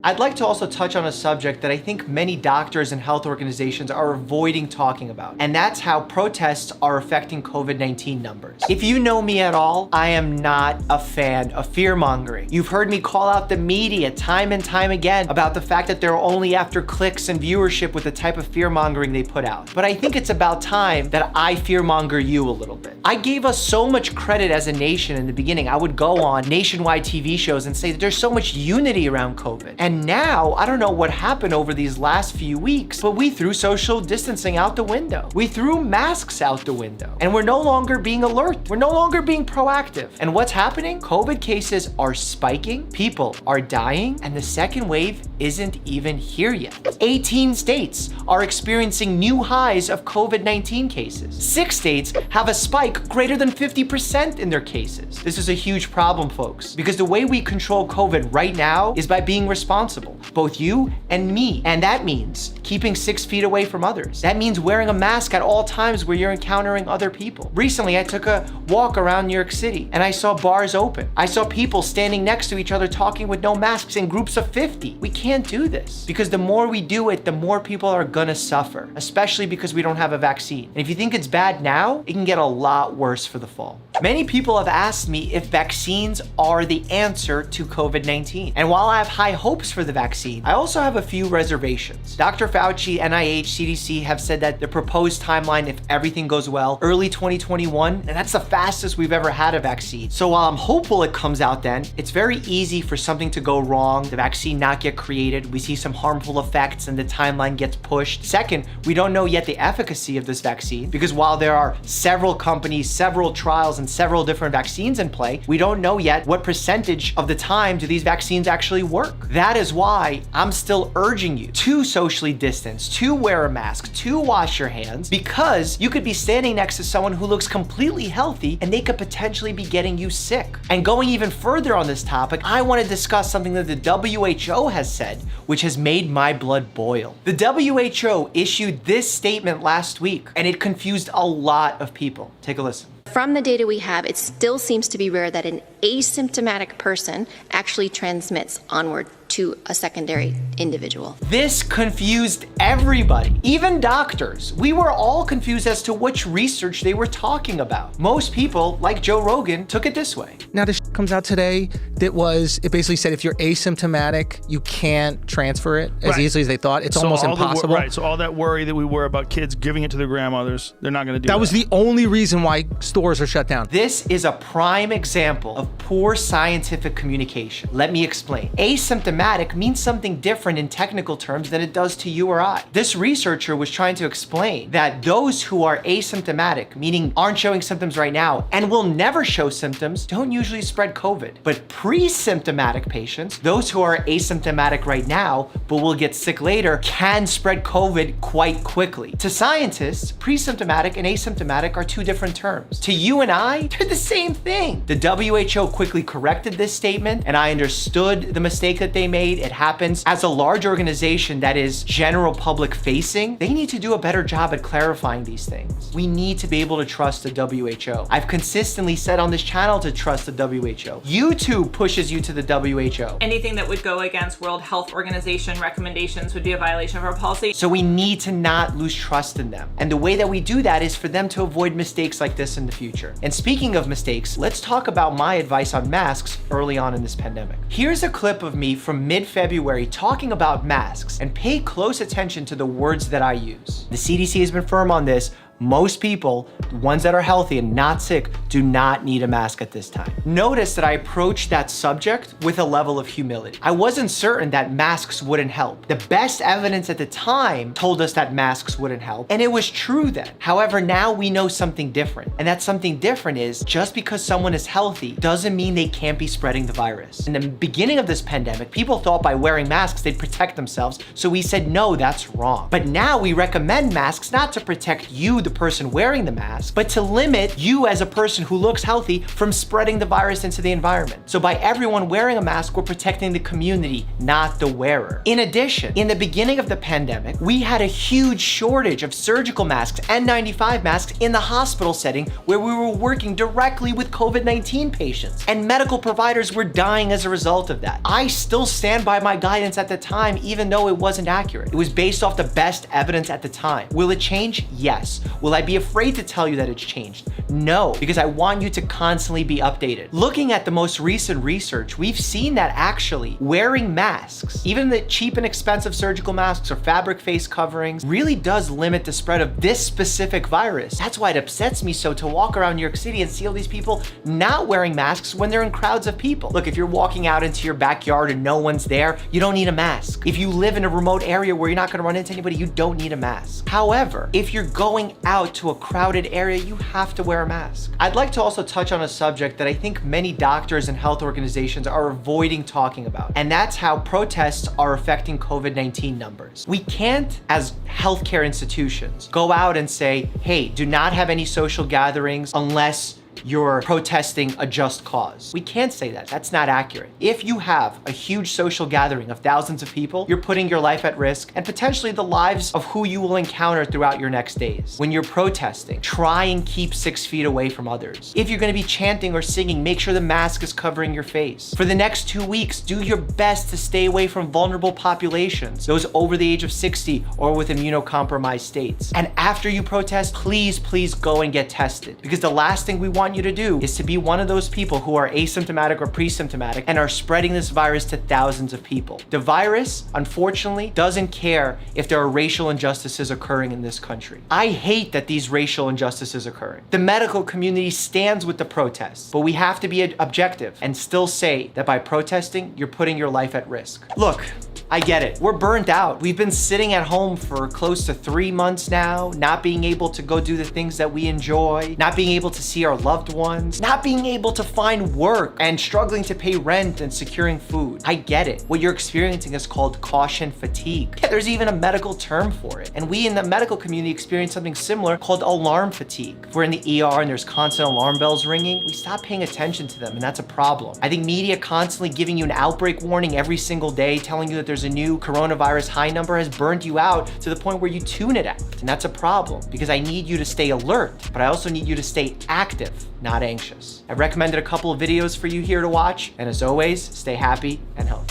I'd like to also touch on a subject that I think many doctors and health organizations are avoiding talking about, and that's how protests are affecting COVID-19 numbers. If you know me at all, I am not a fan of fear-mongering. You've heard me call out the media time and time again about the fact that they're only after clicks and viewership with the type of fear-mongering they put out. But I think it's about time that I fear-monger you a little bit. I gave us so much credit as a nation in the beginning. I would go on nationwide TV shows and say that there's so much unity around COVID. And now, I don't know what happened over these last few weeks, but we threw social distancing out the window. We threw masks out the window. And we're no longer being alert. We're no longer being proactive. And what's happening? COVID cases are spiking, people are dying, and the second wave isn't even here yet. 18 states are experiencing new highs of COVID-19 cases. 6 states have a spike greater than 50% in their cases. This is a huge problem, folks, because the way we control COVID right now is by being responsible, both you and me. And that means keeping 6 feet away from others. That means wearing a mask at all times where you're encountering other people. Recently, I took a walk around New York City and I saw bars open. I saw people standing next to each other talking with no masks in groups of 50. We can't do this because the more we do it, the more people are gonna suffer, especially because we don't have a vaccine. And if you think it's bad now, it can get a lot worse for the fall. Many people have asked me if vaccines are the answer to COVID-19. And while I have high hopes for the vaccine, I also have a few reservations. Dr. Fauci, NIH, CDC have said that the proposed timeline, if everything goes well, early 2021, and that's the fastest we've ever had a vaccine. So while I'm hopeful it comes out then, it's very easy for something to go wrong, the vaccine not get created, we see some harmful effects and the timeline gets pushed. Second, we don't know yet the efficacy of this vaccine because while there are several companies, several trials, and several different vaccines in play, we don't know yet what percentage of the time do these vaccines actually work. That is why I'm still urging you to socially distance, to wear a mask, to wash your hands, because you could be standing next to someone who looks completely healthy and they could potentially be getting you sick. And going even further on this topic, I want to discuss something that the WHO has said, which has made my blood boil. The WHO issued this statement last week, and it confused a lot of people. Take a listen. From the data we have, it still seems to be rare that an asymptomatic person actually transmits onward to a secondary individual. This confused everybody, even doctors. We were all confused as to which research they were talking about. Most people, like Joe Rogan, took it this way. Now this comes out today it basically said if you're asymptomatic, you can't transfer it as easily as they thought. It's almost impossible. So all that worry that we were about kids giving it to their grandmothers, they're not gonna do that. That was the only reason why stores are shut down. This is a prime example of poor scientific communication. Let me explain. Asymptomatic means something different in technical terms than it does to you or I. This researcher was trying to explain that those who are asymptomatic, meaning aren't showing symptoms right now and will never show symptoms, don't usually spread COVID. But pre-symptomatic patients, those who are asymptomatic right now but will get sick later, can spread COVID quite quickly. To scientists, pre-symptomatic and asymptomatic are 2 different terms. To you and I, they're the same thing. The WHO quickly corrected this statement, and I understood the mistake that they made. It happens. As a large organization that is general public facing, they need to do a better job at clarifying these things. We need to be able to trust the WHO. I've consistently said on this channel to trust the WHO. YouTube pushes you to the WHO. Anything that would go against World Health Organization recommendations would be a violation of our policy. So we need to not lose trust in them. And the way that we do that is for them to avoid mistakes like this in the future. And speaking of mistakes, let's talk about my advice on masks early on in this pandemic. Here's a clip of me from mid-February talking about masks, and pay close attention to the words that I use. The CDC has been firm on this. Most people, the ones that are healthy and not sick, do not need a mask at this time. Notice that I approached that subject with a level of humility. I wasn't certain that masks wouldn't help. The best evidence at the time told us that masks wouldn't help, and it was true then. However, now we know something different, and that something different is just because someone is healthy doesn't mean they can't be spreading the virus. In the beginning of this pandemic, people thought by wearing masks they'd protect themselves, so we said no, that's wrong. But now we recommend masks not to protect you, the person wearing the mask, mask, but to limit you as a person who looks healthy from spreading the virus into the environment. So by everyone wearing a mask, we're protecting the community, not the wearer. In addition, in the beginning of the pandemic, we had a huge shortage of surgical masks, N95 masks, in the hospital setting where we were working directly with COVID-19 patients, and medical providers were dying as a result of that. I still stand by my guidance at the time, even though it wasn't accurate. It was based off the best evidence at the time. Will it change? Yes. Will I be afraid to tell you that it's changed? No, because I want you to constantly be updated. Looking at the most recent research, we've seen that actually wearing masks, even the cheap and expensive surgical masks or fabric face coverings, really does limit the spread of this specific virus. That's why it upsets me so to walk around New York City and see all these people not wearing masks when they're in crowds of people. Look, if you're walking out into your backyard and no one's there, you don't need a mask. If you live in a remote area where you're not gonna run into anybody, you don't need a mask. However, if you're going out to a crowded area, you have to wear a mask. I'd like to also touch on a subject that I think many doctors and health organizations are avoiding talking about, and that's how protests are affecting COVID-19 numbers. We can't, as healthcare institutions, go out and say, hey, do not have any social gatherings unless you're protesting a just cause. We can't say that. That's not accurate. If you have a huge social gathering of thousands of people, you're putting your life at risk and potentially the lives of who you will encounter throughout your next days. When you're protesting, try and keep 6 feet away from others. If you're gonna be chanting or singing, make sure the mask is covering your face. For the next 2 weeks, do your best to stay away from vulnerable populations, those over the age of 60 or with immunocompromised states. And after you protest, please go and get tested, because the last thing we want you to do is to be one of those people who are asymptomatic or pre-symptomatic and are spreading this virus to thousands of people. The virus, unfortunately, doesn't care if there are racial injustices occurring in this country. I hate that these racial injustices occurring. The medical community stands with the protests, but we have to be objective and still say that by protesting, you're putting your life at risk. Look, I get it. We're burnt out. We've been sitting at home for close to 3 months now, not being able to go do the things that we enjoy, not being able to see our loved ones, not being able to find work, and struggling to pay rent and securing food. I get it. What you're experiencing is called caution fatigue. Yeah, there's even a medical term for it. And we in the medical community experience something similar called alarm fatigue. If we're in the ER and there's constant alarm bells ringing, we stop paying attention to them, and that's a problem. I think media constantly giving you an outbreak warning every single day, telling you that there's a new coronavirus high number, has burned you out to the point where you tune it out. And that's a problem, because I need you to stay alert, but I also need you to stay active, not anxious. I've recommended a couple of videos for you here to watch, and as always, stay happy and healthy.